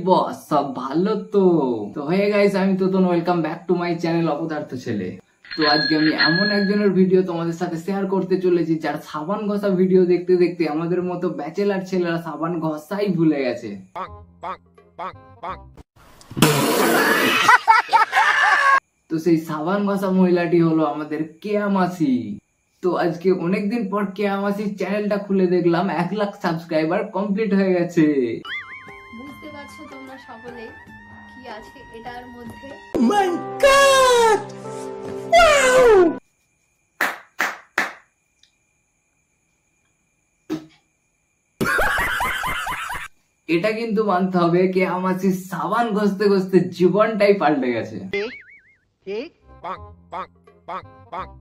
বস সব ভালো তো হে গাইস, আমি Totan, welcome back to my channel অপদার্থ ছেলে। তো আজকে আমি এমন একজনের ভিডিও তোমাদের সাথে শেয়ার করতে চলেছি যার সাবান ঘষা ভিডিও দেখতে দেখতে আমাদের মতো ব্যাচেলার ছেলেরা সাবান ঘষাই ভুলে গেছে। তো সেই সাবান ঘষা মহিলাটি হলো আমাদের কেয়া মাসি। তো আজকে অনেকদিন পর কেয়া মাসির চ্যানেলটা খুলে দেখলাম 1 লাখ সাবস্ক্রাইবার কমপ্লিট হয়ে গেছে। বুঝতে পারছো তোমরা সকলে কি আছে এটার মধ্যে? মাই গড, ওয়াও! এটা কিন্তু মানতে হবে কেয়া মাসির সাবান ঘষতে ঘষতে জীবনটাই পাল্টে গেছে।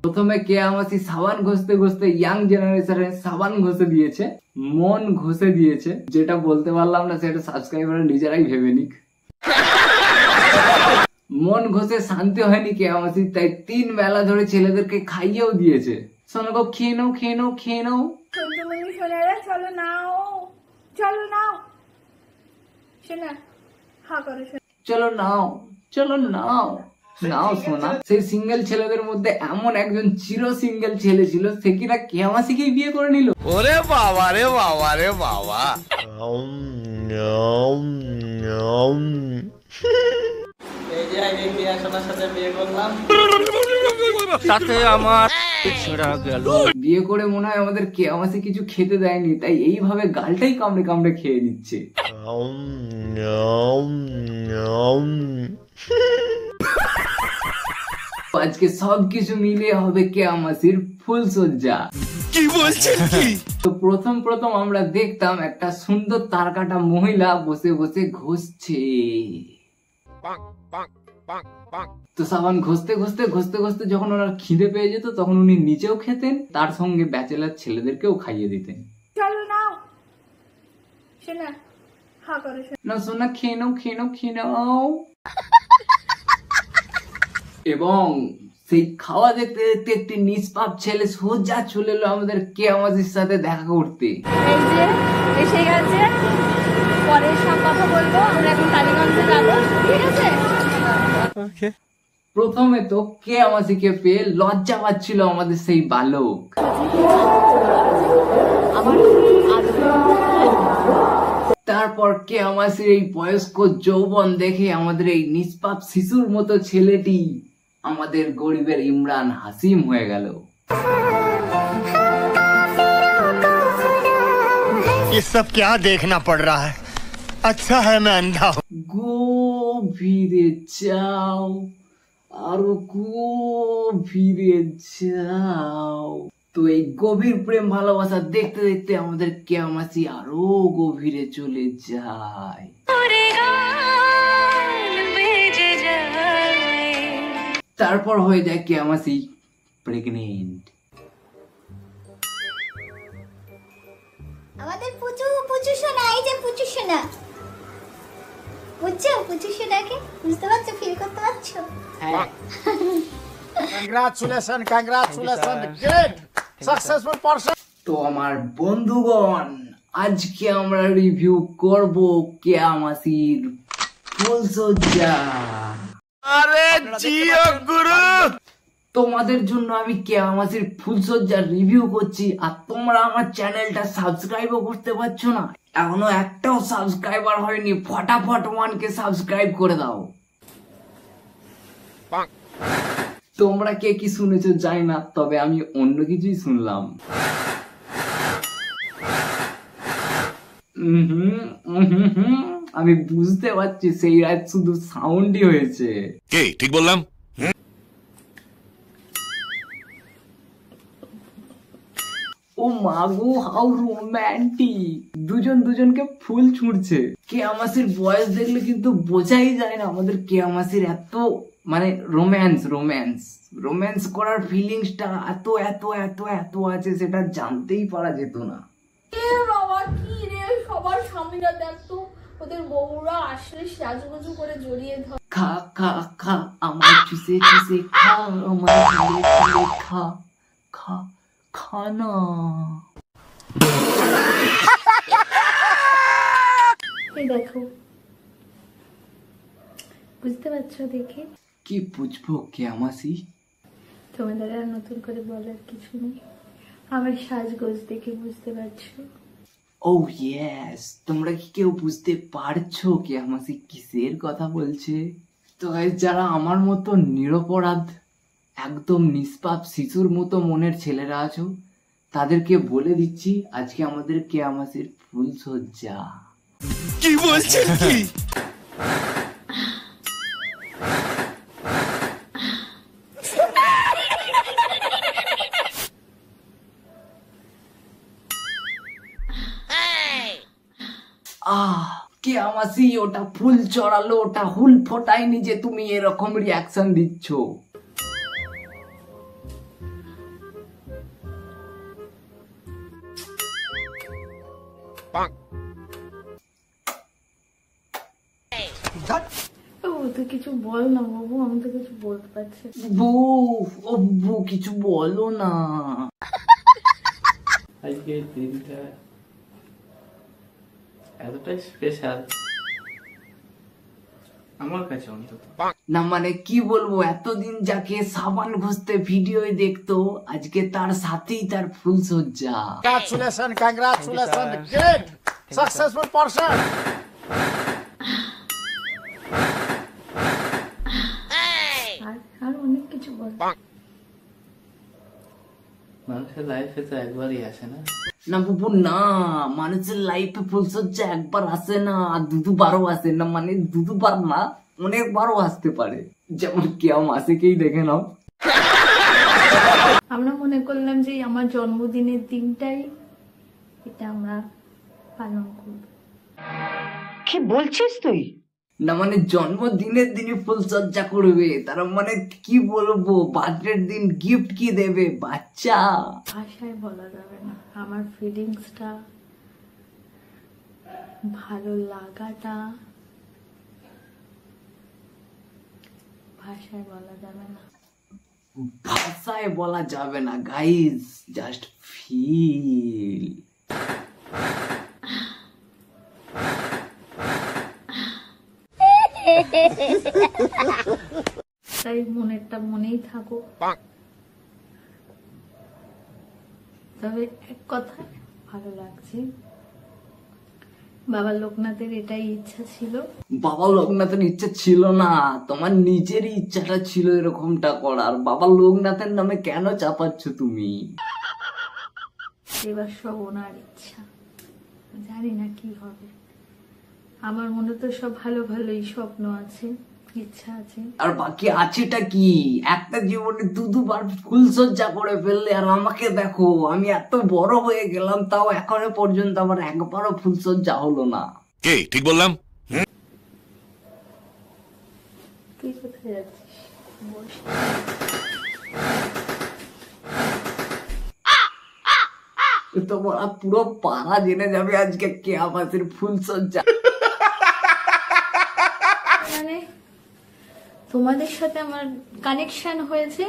প্রথমে কেয়া মাসি সাবান ঘষতে ঘষতে ইয়াং জেনারেশনের সাবান ঘষে দিয়েছে, মন ঘষে দিয়েছে। যেটা বলতে পারলাম না সেটা সাবস্ক্রাইবার নিজেরাই ভেবে নিক। মন ঘষে শান্তি হয়নি কেয়া মাসি, তাই 3 বেলা ধরে ছেলেদেরকে খাইয়েও দিয়েছে। শোনো গো, খেয়ে নাও খেয়ে নাও খেয়ে নাও। চলো নাও, চলো নাও, শোনা হা করো, চলো নাও, চলো নাও, নাও সোনা। সেই সিঙ্গেল ছেলেদের মধ্যে এমন একজন চির সিঙ্গেল ছেলে ছিল, সে কিনা কেয়া মাসিকেই বিয়ে করে নিল। ওরে বাবা রে বাবা রে বাবা। এই যে আগে কেয়া সোনার সাথে বিয়ে করলাম, সাথে আমার ছেড়া গেল। বিয়ে করে মনে হয় আমাদের কেয়া মাসি কিছু খেতে দেয়নি, তাই এইভাবে গালটাই কামড়ে কামড়ে খেয়ে নিচ্ছে। আজকে সবকিছু মিলিয়ে হবে কেয়া মাসির ফুল সজ্জা। কি বলছেন কি? তো প্রথম আমরা দেখতাম একটা সুন্দর তারকাটা মহিলা বসে বসে ঘষছে। তো সাবান ঘষতে ঘষতে ঘষতে ঘষতে যখন ওনার খিদে পেয়ে যেত তখন উনি নিচেও খেতেন, তার সঙ্গে ব্যাচেলার ছেলেদেরকেও খাইয়ে দিতেন। চলো নাও, শোনা হা করো, না সোনা, খেয়ে নাও খেয়ে নাও খেয়ে নাও। এবং সেই খাওয়া দেখতে দেখতে একটি নিষ্পাপ ছেলে সোজা চলে এলো আমাদের কেয়া মাসির সাথে দেখা করতে। এই যে এসে গেছে, পরে সব কথা বলবো। আমরা এখন টালিগঞ্জে যাবো, ঠিক আছে? প্রথমে তো কেয়া মাসিকে পেয়ে লজ্জা পাচ্ছিল আমাদের সেই বালক। তারপর কেয়া মাসির এই বয়স্ক যৌবন দেখে আমাদের এই নিষ্পাপ শিশুর মতো ছেলেটি আমাদের গরিবের ইমরান হাসিম হয়ে গেল। ये सब क्या देखना पड़ रहा है? अच्छा है मैं अंधा हूँ। গভীরে যাও, আরো গভীরে যাও। তো এই গভীর প্রেম ভালোবাসা দেখতে দেখতে আমাদের কেয়া মাসি আরো গভীরে চলে যায়। তারপর হয়ে যায় কেয়া মাসি প্রেগনেন্ট। আমাদের পুচু পুচু সোনা, এই যে পুচু সোনা, বুঝছো? পুচু সোনাকে বুঝতে পারছো, ফিল করতে পারছো? হ্যাঁ, congratulation congratulation, great successful person. তো আমার বন্ধুগণ, আজকে আমরা রিভিউ করব কেয়া মাসির ফুলসজ্জা। আরে জিও গুরু। তোমাদের জন্য আমি কেয়া মাসির ফুলসজ্জার রিভিউ করছি, আর তোমরা আমার চ্যানেলটা সাবস্ক্রাইবও করতে পারছো না। এখনো একটাও সাবস্ক্রাইবার হয়নি, ফটাফট 1K সাবস্ক্রাইব করে দাও। তোমরা কে কি শুনেছো জানি না, তবে আমি অন্য কিছুই শুনলাম। আমি বুঝতে পারছি সেই রাত শুধু সাউন্ডই হয়েছে। কে ঠিক বললাম? ও মাগো, হাউ রোম্যান্টিক! দুজন দুজনকে ফুল ছুঁড়ছে। কেয়া মাসির বয়স দেখলে কিন্তু বোঝাই যায় না আমাদের কেয়া মাসির এত মানে রোম্যান্স করার ফিলিংসটা এত এত এত এত আছে, সেটা জানতেই পারা যেত না। বাবা কি রে, সবার স্বামীরা দেখতো ওদের বউরা আসলে সাজুগুজু করে জড়িয়ে ধর। খা খা খা, আমার চুষে চুষে খা, আমার ঢেলে ঢেলে খা খা খানা। এই দেখো বুঝতে পারছো দেখে? কি বুঝবো কেয়া মাসি? তোমাদের আর নতুন করে বলার কিছু নেই, আমার সাজগোজ দেখে বুঝতে পারছো। ও ইয়েস, তোমরা কি কেউ বুঝতে পারছো কেয়া মাসি কিসের কথা বলছে? তো গাইস, যারা আমার মতো নিরপরাধ একদম নিষ্পাপ শিশুর মতো মনের ছেলেরা আছো, তাদেরকে বলে দিচ্ছি আজকে আমাদের কেয়া মাসির ফুল সজ্জা। কি বলছেন কি? কেয়া মাসি, ওটা ফুল চড়ালো, ওটা হুল ফোটায়নি যে তুমি এরকম রিয়াকশন দিচ্ছ। ও তো কিছু বল না বাবু, আমি তো কিছু বলতে পারছি না। বউ কিছু বলো না। আজকে এই দিনটা এতটাই স্পেশাল আমার কাছে অন্তত। না মানে কি বলবো, এতদিন যাকে সাবান ঘষতে ভিডিও দেখতো, আজকে তার সাথেই তার ফুল সজ্জা। Congratulations, great, successful person. আর অনেক কিছু বল। মানুষের লাইফে তো একবারই আসে না। না বাবু না, মানুষের লাইফে ফুল সজ্জা একবার আসে না, আর দুবারও আসে না, মানে দুবার না, অনেকবারও আসতে পারে। যেমন কেয়া মাসিকেই দেখে নাও। আমরা মনে করলাম যে আমার জন্মদিনের দিনটাই এটা আমরা পালন করব। কি বলছিস তুই? না মানে জন্মদিনের দিনই ফুল সজ্জা করবে, তার মানে কি বলবো, বার্থডের দিন গিফট কি দেবে বাচ্চা? ভাষায় বলা যাবে না আমার ফিলিংসটা, ভালো লাগাটা ভাষায় বলা যাবে না। ভাষায় বলা যাবে না গাইস, জাস্ট ফিল। তাই মনেরটা মনেই থাকো। তবে এক কথা ভালো লাগছে, বাবা লোকনাথের এটাই ইচ্ছা ছিল। বাবা লোকনাথের ইচ্ছা ছিল না, তোমার নিজেরই ইচ্ছাটা ছিল এরকমটা করার। বাবা লোকনাথের নামে কেন চাপাচ্ছ তুমি? এবার সব ওনার ইচ্ছা, জানি না কি হবে। আমার মনে তো সব ভালো ভালোই স্বপ্ন আছে, ইচ্ছা আছে। আর বাকি আছেটা কি? একটা জীবনে দুবার ফুল সজ্জা করে ফেললে, আর আমাকে দেখো, আমি এত বড় হয়ে গেলাম, তাও এখনো পর্যন্ত আমার একবারও ফুল সজ্জা হলো না। কে ঠিক বললাম? তুই কোথায় যাচ্ছিস? বস। তোমরা পুরো পাড়া জেনে যাবে আজকে কেয়া মাসির ফুল সজ্জা। মানে তোমাদের সাথে আমার কানেকশন হয়েছে,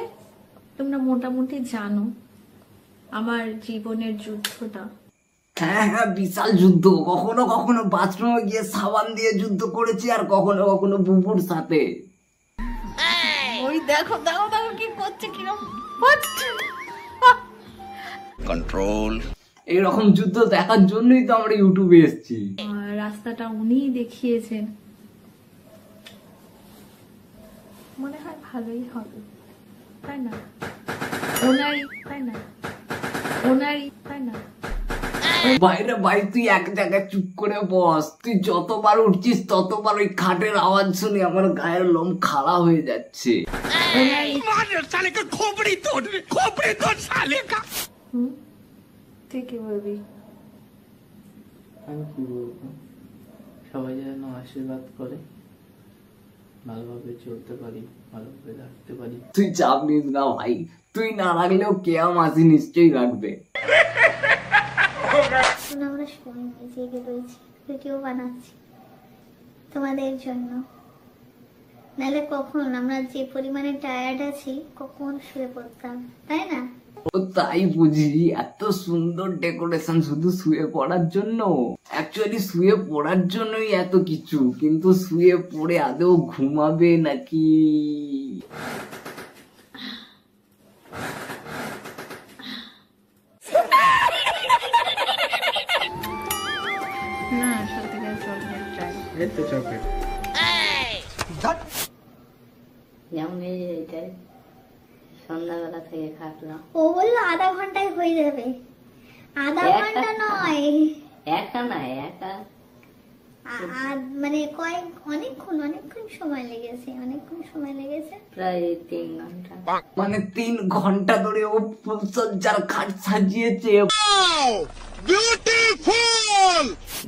তোমরা মোটামুটি জানো আমার জীবনের যুদ্ধটা। হ্যাঁ হ্যাঁ, বিশাল যুদ্ধ। কখনো কখনো বাথরুমে গিয়ে সাবান দিয়ে যুদ্ধ করেছি, আর কখনো কখনো বুবুর সাথে। ওই দেখো দেখো দেখো কি করছে, কিরকম কন্ট্রোল। এইরকম যুদ্ধ দেখার জন্যই তো আমরা ইউটিউবে এসেছি। রাস্তাটা উনিই দেখিয়েছেন, মনে হয় ভালোই হবে, তাই না? ওনারই, তাই না? ওনারই, তাই না? বাইরে ভাই, তুই এক জায়গায় চুপ করে বস। তুই যতবার উঠছিস ততবার ওই খাটের আওয়াজ শুনে আমার গায়ের লোম খাড়া হয়ে যাচ্ছে। তুই কি বলবি? আমি কি বলবো, সবাই যেন আশীর্বাদ করে, ভালোভাবে চলতে পারি, ভালোভাবে রাখতে পারি। তুই চাপ নিস না ভাই, তুই না রাখলেও কেয়া মাসি নিশ্চয়ই রাখবে। আমরা সবাই জেগে রয়েছি, ভিডিও বানাচ্ছি তোমাদের জন্য। নাহলে কখন আমরা যে পরিমাণে টায়ার্ড আছি, কখন শুয়ে পড়তাম, তাই না? ও তাই বুঝি, এত সুন্দর ডেকোরেশন শুধু শুয়ে পড়ার জন্য? অ্যাকচুয়ালি শুয়ে পড়ার জন্যই এত কিছু, কিন্তু শুয়ে পড়ে আদৌ ঘুমাবে নাকি? না সত্যিকার চকলেটটাই। এই তো চকলেট। যেমন এই যে এটাই সন্ধ্যাবেলা থেকে খাটলাম, ও বললো আধা ঘন্টায় হয়ে যাবে। আধা ঘন্টা নয়, একা না একা মানে অনেকক্ষণ সময় লেগেছে, প্রায় 3 ঘন্টা। মানে 3 ঘন্টা ধরে ও ফুলসজ্জার খাট সাজিয়েছে।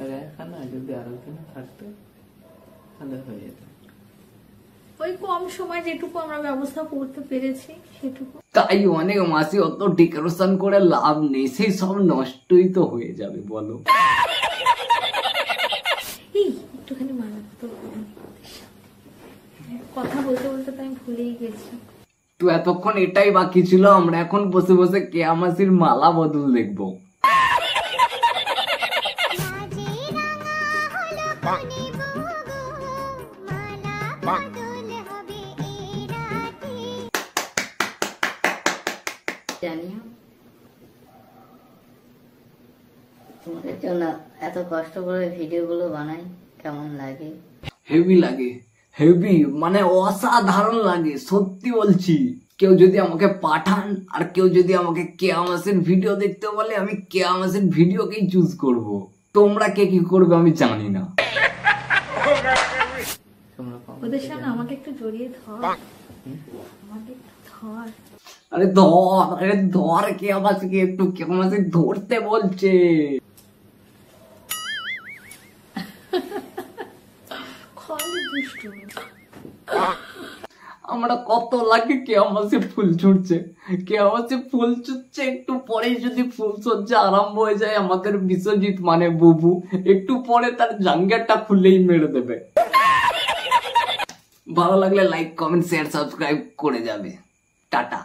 আর একা না, যদি আরো দিন থাকতো তাহলে হয়ে যেত। ওই কম সময় যেটুকু আমরা ব্যবস্থা করতে পেরেছি সেটুকু। তাই অনেক মাসি অত ডেকোরেশন করে লাভ নেই, সেই সব নষ্টই তো হয়ে যাবে বলো। এই একটুখানি মারাত্মক কথা বলতে বলতে তো আমি ভুলেই গেছি। তো এতক্ষণ এটাই বাকি ছিল, আমরা এখন বসে বসে কেয়া মাসির মালা বদল দেখবো। জানিও তোমাদের জন্য এত কষ্ট করে ভিডিওগুলো বানাই, কেমন লাগে? হেভি লাগে, হেভি মানে অসাধারণ লাগে, সত্যি বলছি। কেউ যদি আমাকে পাঠান আর কেউ যদি আমাকে কেয়া মাসির ভিডিও দেখতে বলে, আমি কেয়া মাসির ভিডিওকেই চুজ করব। তোমরা কে কি করবে আমি জানি না। তোমরা comment ওদের এ সামনে জানিও। আমাকে একটু জড়িয়ে ধর, আমাকে একটু ধর। আরে ধর কেয়া মাসিকে, একটু কেয়া মাসি ধরতে বলছে। খল দুষ্টু। আমরা কত লাগে কেয়া মাসি ফুল ছুটছে, কেয়া মাসি ফুল ছুটছে, একটু পরেই যদি ফুল সজ্জা আরম্ভ হয়ে যায়, আমাদের বিশ্বজিৎ মানে বুবু একটু পরে তার জাঙ্গিয়াটা খুলেই মেরে দেবে। ভালো লাগলে লাইক কমেন্ট শেয়ার সাবস্ক্রাইব করে যাবে। টাটা।